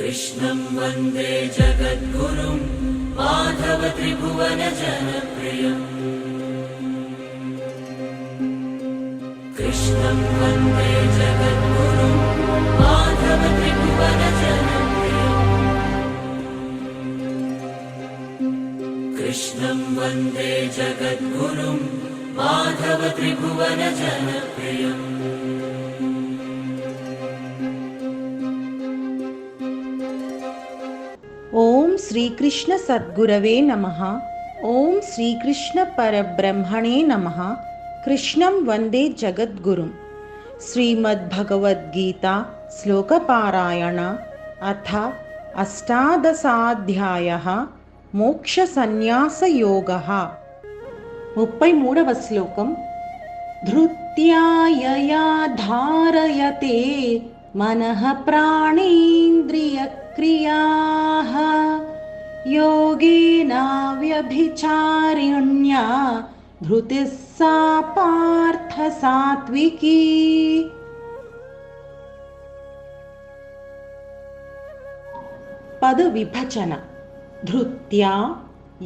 कृष्णं वन्दे जगद्गुरुं माधव त्रिभुवन जनप्रियम् कृष्णं वन्दे जगद्गुरुं माधव त्रिभुवन जनप्रियम् कृष्णं वन्दे जगद्गुरुं माधव त्रिभुवन जनप्रियम् ఓం శ్రీకృష్ణ సద్గురవే నమః. ఓం శ్రీకృష్ణ పరబ్రహ్మణే నమః. కృష్ణం వందే జగద్గురుం. శ్రీమద్భగవద్గీత శ్లోకపారాయణ అథ అష్టాదశాధ్యాయః మోక్ష సన్యాసయోగః. 33వ శ్లోకం. ధృత్యా యయా ధారయతే మనః ప్రాణేంద్రియక్రియాః యోగేన వ్యభిచారిణ్యా ధృతిః సా పార్థ సాత్వికీ. పద విభజన. ధృత్యా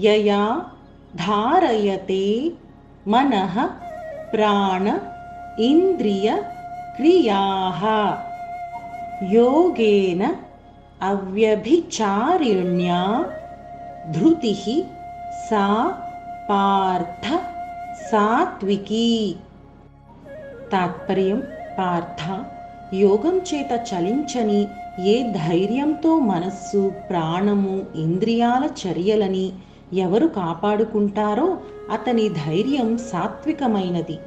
యయా ధారయతే మనః ప్రాణ ఇంద్రియ క్రియాః యోగేన అవ్యభిచారిణ్యా ధృతిః సా పార్థ సాత్వికీ. తాత్పర్యం. పార్థ, యోగం చేత చలించని ఏ ధైర్యంతో మనస్సు, ప్రాణము, ఇంద్రియాల చర్యలని ఎవరు కాపాడుకుంటారో అతని ధైర్యం సాత్వికమైనది.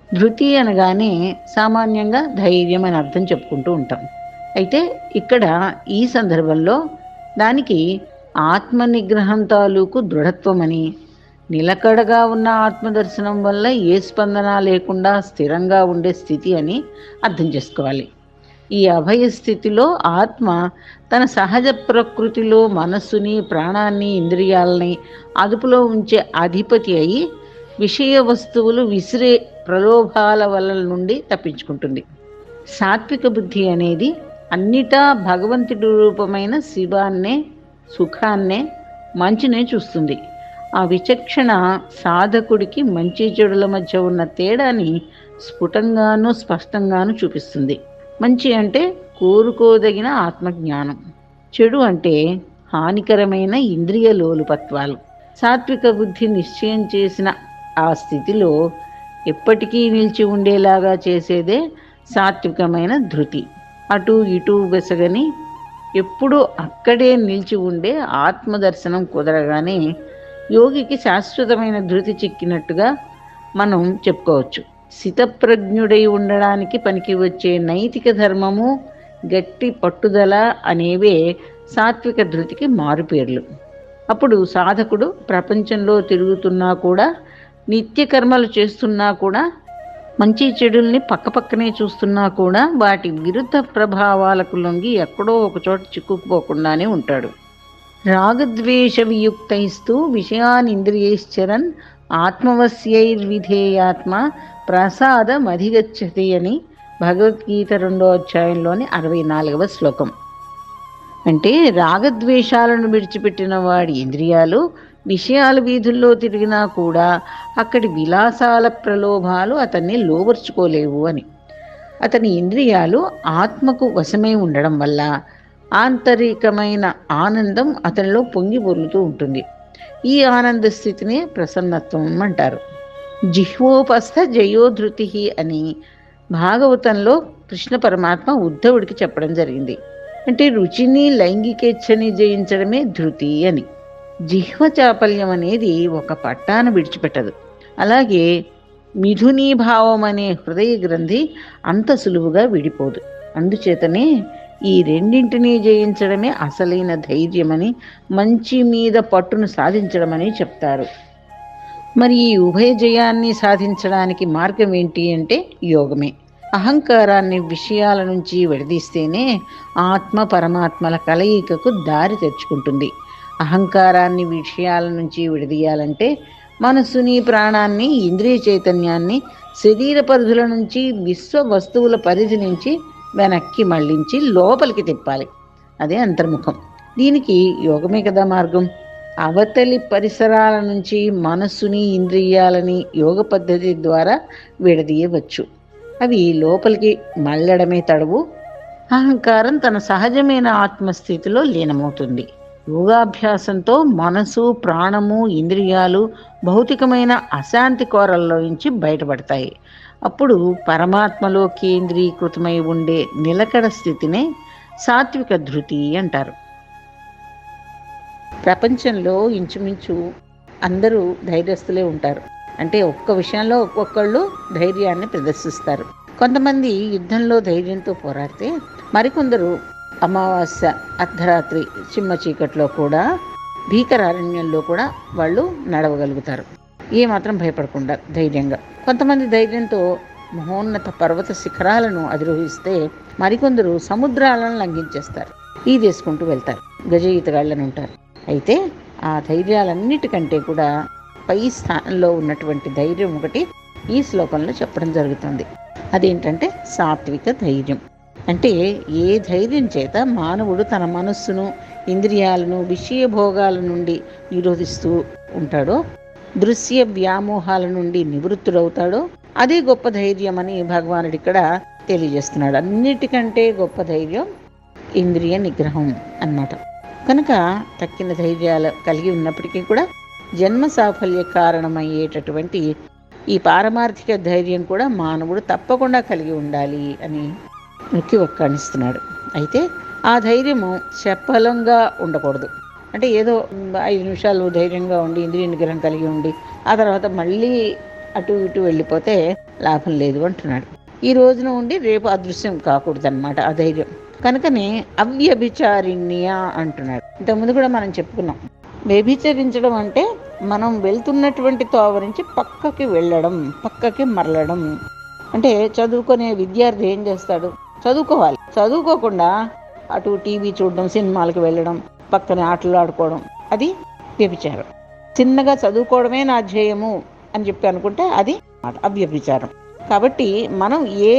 ధృతి అనగానే సామాన్యంగా ధైర్యం అని అర్థం చెప్పుకుంటూ ఉంటాం. అయితే ఇక్కడ ఈ సందర్భంలో దానికి ఆత్మనిగ్రహం తాలూకు దృఢత్వమని, నిలకడగా ఉన్న ఆత్మదర్శనం వల్ల ఏ స్పందన లేకుండా స్థిరంగా ఉండే స్థితి అని అర్థం చేసుకోవాలి. ఈ అభయ స్థితిలో ఆత్మ తన సహజ ప్రకృతిలో మనస్సుని, ప్రాణాన్ని, ఇంద్రియాలని అదుపులో ఉంచే అధిపతి అయి విషయ వస్తువులు విసిరే ప్రలోభాల వల్ల నుండి తప్పించుకుంటుంది. సాత్విక బుద్ధి అనేది అన్నిటా భగవంతుడి రూపమైన శివాన్నే, సుఖాన్నే, మంచినే చూస్తుంది. ఆ విచక్షణ సాధకుడికి మంచి చెడుల మధ్య ఉన్న తేడాని స్ఫుటంగాను స్పష్టంగాను చూపిస్తుంది. మంచి అంటే కోరుకోదగిన ఆత్మజ్ఞానం, చెడు అంటే హానికరమైన ఇంద్రియ లోలుపత్వాలు. సాత్విక బుద్ధి నిశ్చయం చేసిన ఆ స్థితిలో ఎప్పటికీ నిలిచి ఉండేలాగా చేసేదే సాత్వికమైన ధృతి. అటు ఇటు వెసగని ఎప్పుడూ అక్కడే నిలిచి ఉండే ఆత్మదర్శనం కుదరగానే యోగికి శాశ్వతమైన ధృతి చిక్కినట్టుగా మనం చెప్పుకోవచ్చు. స్థితప్రజ్ఞుడై ఉండడానికి పనికి వచ్చే నైతిక ధర్మము, గట్టి పట్టుదల అనేవే సాత్విక ధృతికి మారుపేర్లు. అప్పుడు సాధకుడు ప్రపంచంలో తిరుగుతున్నా కూడా, నిత్యకర్మలు చేస్తున్నా కూడా, మంచి చెడుల్ని పక్కపక్కనే చూస్తున్నా కూడా వాటి విరుద్ధ ప్రభావాలకు లొంగి ఎక్కడో ఒకచోట చిక్కుకుపోకుండానే ఉంటాడు. రాగద్వేష వియుక్తైస్తూ విషయానింద్రియైశ్చరన్ ఆత్మవశ్యైర్విధేయాత్మ ప్రసాదమధిగచ్చతి అని భగవద్గీత 2వ అధ్యాయంలోని 64వ శ్లోకం. అంటే రాగద్వేషాలను విడిచిపెట్టిన వాడి ఇంద్రియాలు విషయాల వీధుల్లో తిరిగినా కూడా అక్కడి విలాసాల ప్రలోభాలు అతన్ని లోబర్చుకోలేవు అని. అతని ఇంద్రియాలు ఆత్మకు వశమై ఉండడం వల్ల ఆంతరికమైన ఆనందం అతనిలో పొంగి పొర్లుతూ ఉంటుంది. ఈ ఆనంద స్థితినే ప్రసన్నత్వం అంటారు. జిహ్వోపస్థ జయోధృతి అని భాగవతంలో కృష్ణ పరమాత్మ ఉద్ధవుడికి చెప్పడం జరిగింది. అంటే రుచిని, లైంగికేచ్ఛని జయించడమే ధృతి అని. జిహ్వ చాపల్యం అనేది ఒక పట్టాను విడిచిపెట్టదు. అలాగే మిథునీభావం అనే హృదయ గ్రంథి అంత సులువుగా విడిపోదు. అందుచేతనే ఈ రెండింటినీ జయించడమే అసలైన ధైర్యమని, మంచి మీద పట్టును సాధించడమని చెప్తారు. మరి ఈ ఉభయ జయాన్ని సాధించడానికి మార్గం ఏంటి అంటే యోగమే. అహంకారాన్ని విషయాల నుంచి విడదీస్తేనే ఆత్మ పరమాత్మల కలయికకు దారి తెచ్చుకుంటుంది. అహంకారాన్ని విషయాల నుంచి విడదీయాలంటే మనస్సుని, ప్రాణాన్ని, ఇంద్రియ చైతన్యాన్ని శరీర పరిధుల నుంచి, విశ్వ వస్తువుల పరిధి నుంచి వెనక్కి మళ్ళించి లోపలికి తిప్పాలి. అదే అంతర్ముఖం. దీనికి యోగమే కదా మార్గం. అవతలి పరిసరాల నుంచి మనస్సుని, ఇంద్రియాలని యోగ పద్ధతి ద్వారా విడదీయవచ్చు. అవి లోపలికి మళ్ళడమే తడవు. అహంకారం తన సహజమైన ఆత్మస్థితిలో లీనమవుతుంది. యోగాభ్యాసంతో మనసు, ప్రాణము, ఇంద్రియాలు భౌతికమైన అశాంతి కోరల్లో నుంచి బయటపడతాయి. అప్పుడు పరమాత్మలో కేంద్రీకృతమై ఉండే నిలకడ స్థితినే సాత్విక ధృతి అంటారు. ప్రపంచంలో ఇంచుమించు అందరూ ధైర్యస్తులే ఉంటారు. అంటే ఒక్క విషయంలో ఒక్కొక్కళ్ళు ధైర్యాన్ని ప్రదర్శిస్తారు. కొంతమంది యుద్ధంలో ధైర్యంతో పోరాడితే మరికొందరు అమావాస్య, అర్ధరాత్రి, చిమ్మ చీకట్లో కూడా, భీకరారణ్యంలో కూడా వాళ్ళు నడవగలుగుతారు, ఏమాత్రం భయపడకుండా ధైర్యంగా. కొంతమంది ధైర్యంతో మహోన్నత పర్వత శిఖరాలను అధిరోహిస్తే మరికొందరు సముద్రాలను లంఘించేస్తారు, ఈదేసుకుంటూ వెళ్తారు, గజ ఈతగాళ్ళని ఉంటారు. అయితే ఆ ధైర్యాలన్నిటికంటే కూడా పై స్థానంలో ఉన్నటువంటి ధైర్యం ఒకటి ఈ శ్లోకంలో చెప్పడం జరుగుతుంది. అదేంటంటే సాత్విక ధైర్యం. అంటే ఏ ధైర్యం చేత మానవుడు తన మనస్సును, ఇంద్రియాలను విషయ భోగాల నుండి నిరోధిస్తూ ఉంటాడో, దృశ్య వ్యామోహాల నుండి నివృత్తుడవుతాడో అదే గొప్ప ధైర్యం అని భగవానుడు ఇక్కడ తెలియజేస్తున్నాడు. అన్నిటికంటే గొప్ప ధైర్యం ఇంద్రియ నిగ్రహం అన్నమాట. కనుక తక్కిన ధైర్యాలు కలిగి ఉన్నప్పటికీ కూడా జన్మ సాఫల్య కారణమయ్యేటటువంటి ఈ పారమార్థిక ధైర్యం కూడా మానవుడు తప్పకుండా కలిగి ఉండాలి అని నొక్కి ఒక్కాణిస్తున్నాడు. అయితే ఆ ధైర్యము చపలంగా ఉండకూడదు. అంటే ఏదో 5 నిమిషాలు ధైర్యంగా ఉండి ఇంద్రియ నిగ్రహం కలిగి ఉండి ఆ తర్వాత మళ్ళీ అటు ఇటు వెళ్ళిపోతే లాభం లేదు అంటున్నాడు. ఈ రోజున ఉండి రేపు అదృశ్యం కాకూడదన్నమాట ఆ ధైర్యం. కనుకనే అవ్యభిచారిణ్య అంటున్నాడు. ఇంతకుముందు కూడా మనం చెప్పుకున్నాం, వ్యభిచరించడం అంటే మనం వెళ్తున్నటువంటి తోవ నుంచి పక్కకి వెళ్ళడం, పక్కకి మరలడం. అంటే చదువుకునే విద్యార్థి ఏం చేస్తాడు? చదువుకోవాలి, చదువుకోకుండా అటు టీవీ చూడడం, సినిమాలకు వెళ్ళడం, పక్కన ఆటలు ఆడుకోవడం, అది వ్యభిచారం. చిన్నగా చదువుకోవడమే నా ధ్యేయము అని చెప్పి అనుకుంటే అది అవ్యభిచారం. కాబట్టి మనం ఏ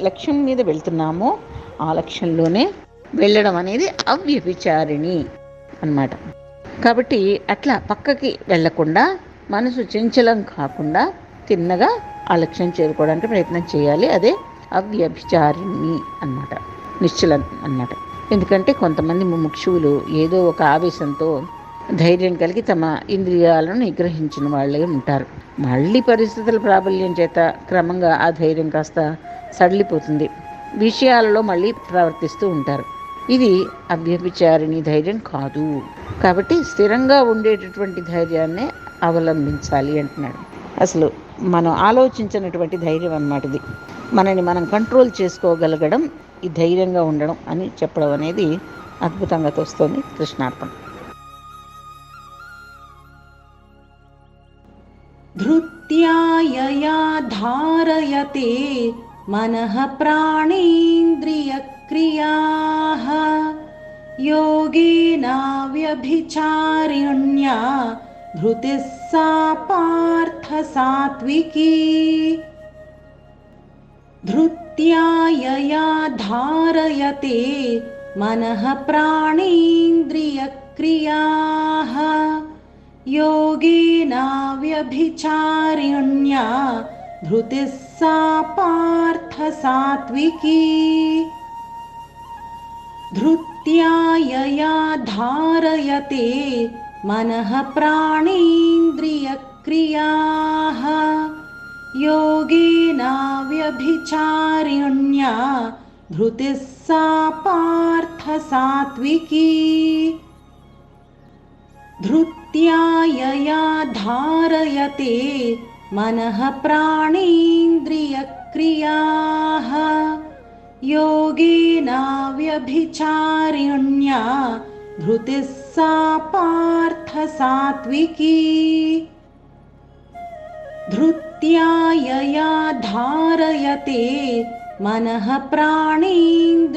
లక్ష్యం మీద వెళ్తున్నామో ఆ లక్ష్యంలోనే వెళ్ళడం అనేది అవ్యభిచారిణి అన్నమాట. కాబట్టి అట్లా పక్కకి వెళ్లకుండా, మనసు చంచలం కాకుండా తిన్నగా ఆ లక్ష్యం చేరుకోవడానికి ప్రయత్నం చేయాలి. అదే అవ్యభిచారిణి అన్నమాట, నిశ్చలం అన్నమాట. ఎందుకంటే కొంతమంది ముముక్షువులు ఏదో ఒక ఆవేశంతో ధైర్యం కలిగి తమ ఇంద్రియాలను నిగ్రహించిన వాళ్ళే ఉంటారు. మళ్ళీ పరిస్థితుల ప్రాబల్యం చేత క్రమంగా ఆ ధైర్యం కాస్త సడలిపోతుంది, విషయాలలో మళ్ళీ ప్రవర్తిస్తూ ఉంటారు. ఇది అవ్యభిచారిణి ధైర్యం కాదు. కాబట్టి స్థిరంగా ఉండేటటువంటి ధైర్యాన్నే అవలంబించాలి అంటున్నాడు. అసలు మనం ఆలోచించినటువంటి ధైర్యం అన్నమాట ఇది. మనని మనం కంట్రోల్ చేసుకోగలగడం, ఈ ధైర్యంగా ఉండడం అని చెప్పడం అనేది అద్భుతంగా తోస్తుంది. కృష్ణార్పణ. ధృత్యాయయా ధారయతే మనః ప్రాణేంద్రియక్రియాః యోగేనావ్యభిచారిణ్యా ధృతిః సా పార్థ సాత్వికీ. ధృత్యాయయా ధారయతే మనః ప్రాణేంద్రియక్రియాః యోగేనావ్యభిచారిణ్యా ధృతిః సా పార్థ సాత్వికీ. ధృత్యాయయా ధారయతే మనః ప్రాణేంద్రియక్రియాః యోగేనావ్యభిచారిణ్యా ధృతిః సా పార్థ సాత్వికీ. ధృత్యాయయా ధారయతే మనః ప్రాణేంద్రియక్రియాః యోగేనావ్యభిచారిణ్యా ధృతిః సా పార్థ సాత్వికీ. ధృత్యాయయా ధారయతే మనః ప్రాణేంద్రియక్రియాః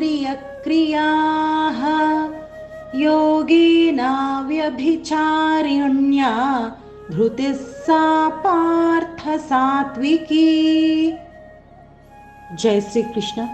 योगेनाव्यभिचारिण्या धृतिः सा पार्थ सात्विकी। जय श्री कृष्ण।